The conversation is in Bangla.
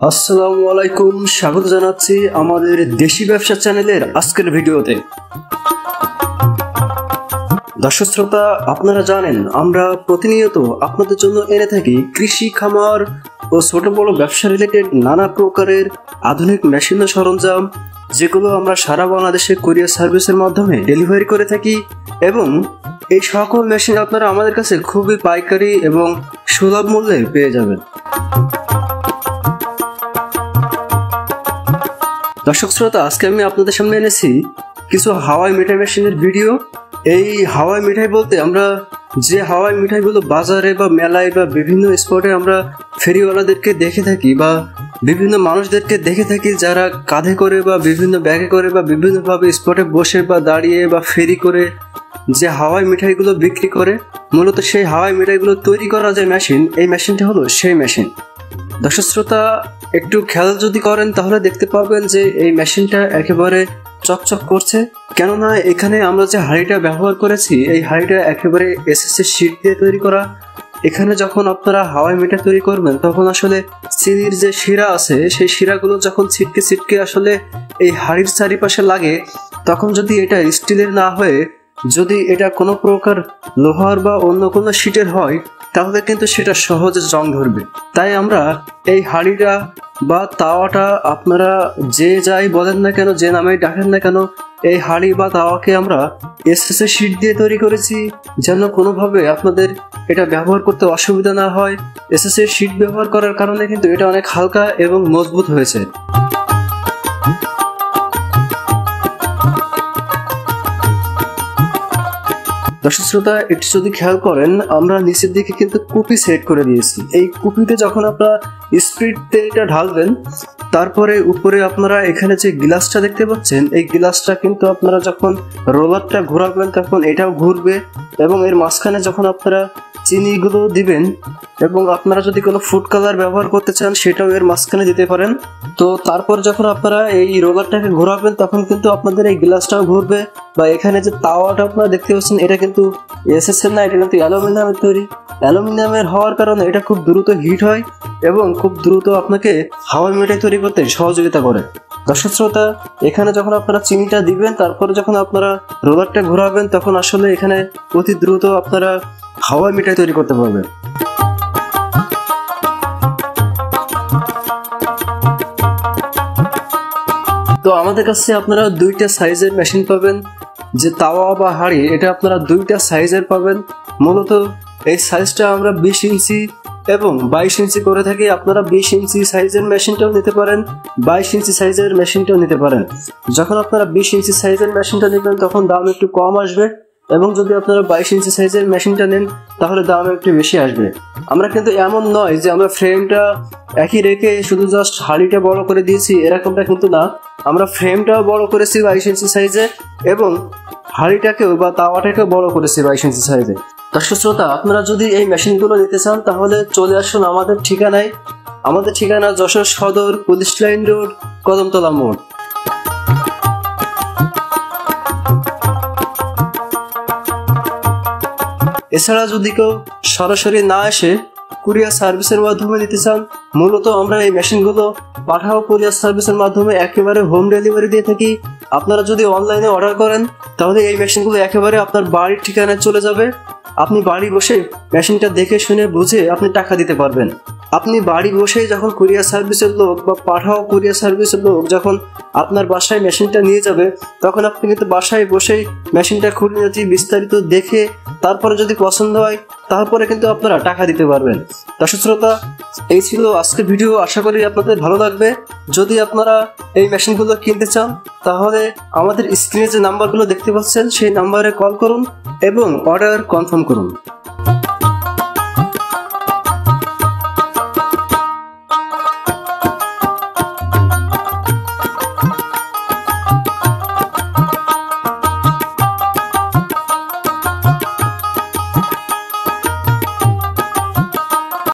আসসালামু আলাইকুম, স্বাগত জানাচ্ছি আমাদের দেশি ব্যবসা চ্যানেলের আজকের ভিডিওতে। দর্শক শ্রোতা, আপনারা জানেন আমরা প্রতিনিয়ত আপনাদের জন্য এনে থাকি কৃষি, খামার ও ছোট বড় ব্যবসা রিলেটেড নানা প্রকারের আধুনিক মেশিন ও সরঞ্জাম, যেগুলো আমরা সারা বাংলাদেশে কুরিয়ার সার্ভিসের মাধ্যমে ডেলিভারি করে থাকি। এবং এই সকল মেশিন আপনারা আমাদের কাছে খুবই পাইকারি এবং সুলভ মূল্যে পেয়ে যাবেন। দর্শক শ্রোতা, আজকে আমি আপনাদের সামনে এনেছি কিছু হাওয়াই মিঠাই মেশিনের ভিডিও। এই হাওয়াই মিঠাই বলতে আমরা যে হাওয়াই মিঠাইগুলো বাজারে বা মেলায় বা বিভিন্ন স্পটে আমরা ফেরিওয়ালাদেরকে দেখে থাকি বা বিভিন্ন মানুষদেরকে দেখে থাকি, যারা কাঁধে করে বা বিভিন্ন ব্যাগে করে বা বিভিন্নভাবে স্পটে বসে বা দাঁড়িয়ে বা ফেরি করে যে হাওয়াই মিঠাইগুলো বিক্রি করে, মূলত সেই হাওয়াই মিঠাইগুলো তৈরি করা যে মেশিন, এই মেশিনটা হলো সেই মেশিন। দর্শক শ্রোতা, একটু খেয়াল যদি করেন তাহলে দেখতে পাবেন যে এই মেশিনটা একেবারে চকচক করছে। কেননা এখানে আমরা যে হাঁড়িটা ব্যবহার করেছি, এই হাঁড়িটা একেবারে এসএসসি শীট দিয়ে তৈরি করা। এখানে যখন আপনারা হাওয়াই মিঠাই তৈরি করবেন, তখন আসলে চিনির যে শিরা আছে, সেই শিরাগুলো যখন ছিটকে ছিটকে আসলে এই হাঁড়ির চারিপাশে লাগে, তখন যদি এটা স্টিলের না হয়ে যদি এটা কোনো প্রকার লোহার বা অন্য কোনো শিটের হয়, তাহলে কিন্তু সেটা সহজে জং ধরবে। তাই আমরা এই হাঁড়িটা বা তাওয়াটা, আপনারা যে যাই বলেন না কেন, যে নামে ডাকেন না কেন, এই হাঁড়ি বা তাওয়াকে আমরা এসএসসি শীট দিয়ে তৈরি করেছি, যেন কোনোভাবে আপনাদের এটা ব্যবহার করতে অসুবিধা না হয়। এসএসসি শীট ব্যবহার করার কারণে কিন্তু এটা অনেক হালকা এবং মজবুত হয়েছে। দর্শক শ্রোতা, একটু যদি খেয়াল করেন, আমরা নিচের দিকে কিন্তু কুপি সেট করে দিয়েছি। এই কুপিতে যখন আপনারা স্পিডতে এটা ঢালবেন, তারপরে উপরে আপনারা এখানে যে গ্লাসটা দেখতে পাচ্ছেন, এই গ্লাসটা কিন্তু আপনারা যখন রোলারটা ঘোরাবেন তখন এটাও ঘুরবে। এবং এর মাঝখানে যখন আপনারা চিনিগুলো দিবেন, এবং আপনারা যদি কোনো ফুড কালার ব্যবহার করতে চান, সেটাও এর মাঝখানে দিতে পারেন। তো তারপর যখন আপনারা এই রোলারটাকে ঘোরাবেন, তখন কিন্তু আপনাদের এই গ্লাসটাও ঘুরবে। বা এখানে যে তাওয়াটা আপনারা দেখতে পাচ্ছেন, এটা কিন্তু এসএসএল না, এটা কিন্তু অ্যালুমিনিয়ামের তৈরি। অ্যালুমিনিয়ামের হওয়ার কারণে এটা খুব দ্রুত হিট হয় এবং খুব দ্রুত আপনাকে হাওয়াই মিঠাই তৈরি করতে সহযোগিতা করে। দর্শক শ্রোতা, এখানে যখন আপনারা চিনিটা দিবেন, তারপরে যখন আপনারা রোলারটা ঘোরাবেন, তখন আসলে এখানে অতি দ্রুত আপনারা হাওয়াই মিঠাই তৈরি করতে পারবেন। তো আমাদের কাছে আপনারা দুইটা সাইজের মেশিন পাবেন। যে তাওয়া বা হাঁড়ি, এটা আপনারা দুইটা সাইজের পাবেন। মূলত এই সাইজটা আমরা 20 ইঞ্চি এবং 22 ইঞ্চি করে থাকি। আপনারা 20 ইঞ্চি সাইজের মেশিনটাও নিতে পারেন, 22 ইঞ্চি সাইজের মেশিনটাও নিতে পারেন। যখন আপনারা 20 ইঞ্চি সাইজের মেশিনটা নেবেন, তখন দাম একটু কম আসবে। এবং যদি আপনারা 22 ইঞ্চি সাইজের মেশিনটা নেন, তাহলে দাম একটু বেশি আসবে। আমরা কিন্তু এমন নয় যে আমরা ফ্রেমটা একই রেখে শুধু জাস্ট হাঁড়িটা বড় করে দিয়েছি, এরকমটা কিন্তু না। আমরা ফ্রেমটাও বড় করেছি 22 ইঞ্চি সাইজে এবং হাঁড়িটাকেও বা তাওয়াটাকেও বড় করেছি 22 ইঞ্চি সাইজে। দর্শক শ্রোতা, আপনারা যদি এই মেশিনগুলো নিতে চান, তাহলে চলে আসুন আমাদের ঠিকানায়। আমাদের ঠিকানা যশোর সদর, পুলিশ লাইন রোড, কদমতলা মোড়। এছাড়া যদি কেউ সরাসরি না এসে কুরিয়ার সার্ভিসের মাধ্যমে নিতে চান, মূলত আমরা এই মেশিনগুলো পাঠাও কুরিয়ার সার্ভিসের মাধ্যমে একেবারে হোম ডেলিভারি দিয়ে থাকি। আপনারা যদি অনলাইনে অর্ডার করেন, তাহলে এই মেশিনগুলো একেবারে আপনার বাড়ির ঠিকানায় চলে যাবে। আপনি বাড়ি বসে মেশিনটা দেখে শুনে বুঝে আপনি টাকা দিতে পারবেন। আপনি বাড়ি বসেই যখন কুরিয়ার সার্ভিসের লোক বা পাঠাও কুরিয়ার সার্ভিসের লোক যখন আপনার বাসায় মেশিনটা নিয়ে যাবে, তখন আপনি কিন্তু বাসায় বসেই মেশিনটা খুঁটিনাটি বিস্তারিত দেখে তারপরে যদি পছন্দ হয়, তারপরে কিন্তু আপনারা টাকা দিতে পারবেন। দর্শক শ্রোতা, এই ছিল আজকের ভিডিও। আশা করি আপনাদের ভালো লাগবে। যদি আপনারা এই মেশিনগুলো কিনতে চান, তাহলে আমাদের স্ক্রিনে যে নাম্বারগুলো দেখতে পাচ্ছেন, সেই নাম্বারে কল করুন এবং অর্ডার কনফার্ম করুন।